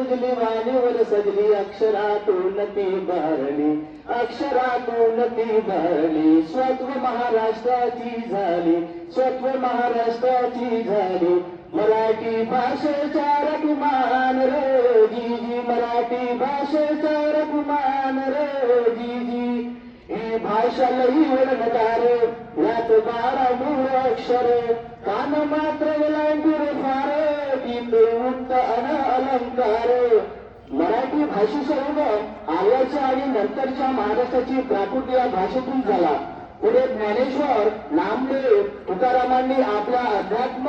रुजली वाणीवर सजली अक्षरातून ती भरली अक्षरातून ती भरली स्वत्व महाराष्ट्राची झाली स्वत्व महाराष्ट्राची झाली मराठी भाषेचा रघुमान रे जी मराठी भाषेचा रघुमान रे जी ही भाषा लई वर्णकार यात 12 मूळ अक्षर कान मात्र वेलांटी फार गीत उक्त अन अलंकार मराठी भाषेचा आर्याच्या आणि नंतरच्या महाराष्ट्राची प्राकृत या भाषेतून झाला पुढे ज्ञानेश्वर नामदेव तुकारामांनी आपल्या अध्यात्म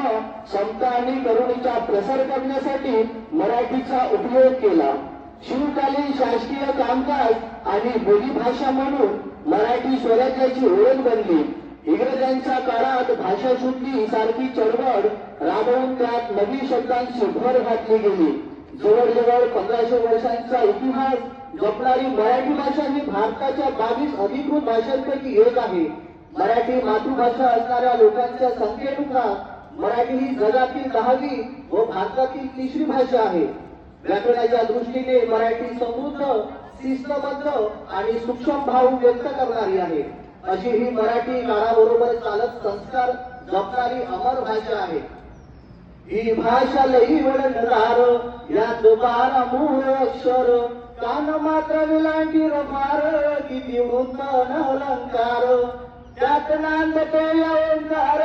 समता आणि करुणेचा प्रसार करण्यासाठी मराठीचा उपयोग केला शिवकालीन शासकीय कामकाज आणि बोलीभाषा म्हणून मराठी स्वराज्याची ओळख बनली इंग्रजांच्या काळात भाषा शुद्धी सारखी चळवळ राबवून त्यात नवीन शब्दांची भर घातली गेली जवळजवळ 1500 वर्षांचा इतिहास जपणारी मराठी भाषा ही भारताच्या 22 अधिकृत भाषांपैकी एक आहे मराठी मातृभाषा असणाऱ्या लोकांच्या संख्येनुसार मराठी ही जगातील 10वी व भारतातील 3री भाषा आहे व्याकरणाच्या दृष्टीने मराठी समृद्ध शिस्तबद्ध आणि सूक्ष्म भाव व्यक्त करणारी आहे अशी ही मराठी काळाबरोबर चालत संस्कार जपणारी अमर भाषा आहे ही भाषा लई वळणदार यात 12 मूळ अक्षर कान मात्र विलांटी रमार किती वृत्त न अलंकार त्यात नांदतो ओंकार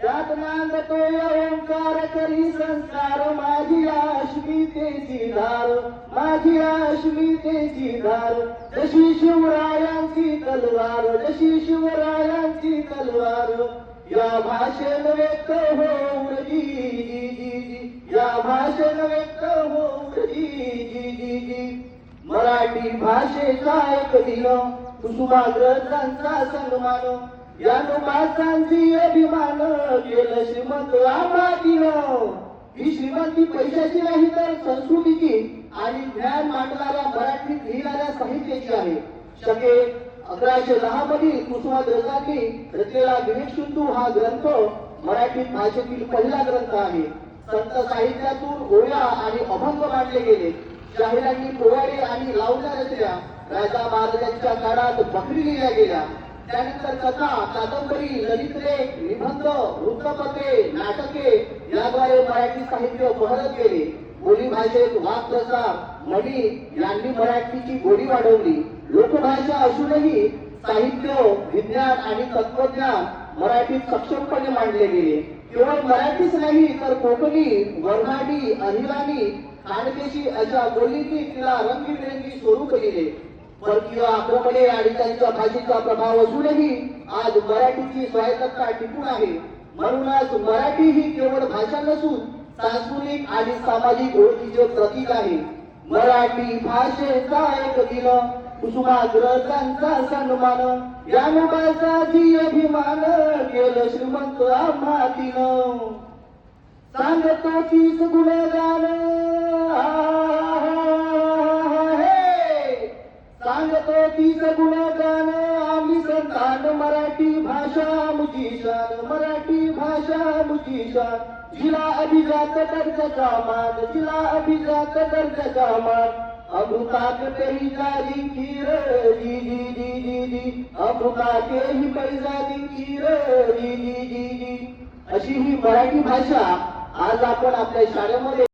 त्यात नांदतो ओंकार करी संस्कार माझी अस्मितेची धार माझी अस्मितेची धार जशी शिवरायांची तलवार जशी शिवरायांची तलवार या भाषेनं व्यक्त होऊन जी या भाषेनं व्यक्त होऊन जी मराठी भाषेचा एक दिन कुसुमाग्रजांचा सन्मान या लोकांची अभिमान केलं श्रीमंत आम्हातीनं ही श्रीमंती पैशाची नाही तर संस्कृतीची आणि ज्ञान मांडणाऱ्या मराठीत लिहिणाऱ्या साहित्याची आहे शके 1110 मधील कुसुमाग्रजांनी रचलेला विवेक सिंधू हा ग्रंथ मराठी भाषेतील पहिला ग्रंथ आहे संत साहित्यातून ओव्या आणि अभंग मांडले गेले शाहिरांनी पोवाडे आणि लावण्या रचल्या राजा महाराजांच्या काळात बकरी लिहिल्या गेल्या त्यानंतर कथा कादंबरी ललितलेख निबंध वृत्तपत्रे नाटके याद्वारे मराठी साहित्य बहरत गेले बोलीभाषेत वाक्प्रचार म्हणी यांनी मराठीची गोडी वाढवली लोकभाषा असूनही साहित्य विज्ञान आणि तत्वज्ञान मराठीत सक्षमपणे मांडले गेले केवळ मराठीच नाही तर कोकणी वऱ्हाडी अहिराणी खानदेशी अशा बोलींनी तिला रंगीबेरंगी स्वरूप दिले परकीय आक्रमणे आणि त्यांच्या भाषेचा प्रभाव असूनही आज मराठीची स्वायत्तता टिकून आहे म्हणूनच मराठी ही केवळ भाषा नसून सांस्कृतिक आणि सामाजिक ओळखीचे प्रतीक आहे मराठी भाषेचा एक दिन कुसुमाग्रजांचा सन्मान या लोकांची अभिमान केलं श्रीमंत आम्हातीनं सांगतो तीच गुणगान सांगतो तीच गुणगान आम्ही संतान मराठी भाषा मुची शान मराठी भाषा मुची शान जिला अभिजात दर्जाचा मान जिला अभिजात दर्जाचा मान अमृतात तेही झाली खीर जी अमृतात तेही झाली खीर जी अशी ही मराठी भाषा आज आपण आपल्या शाळेमध्ये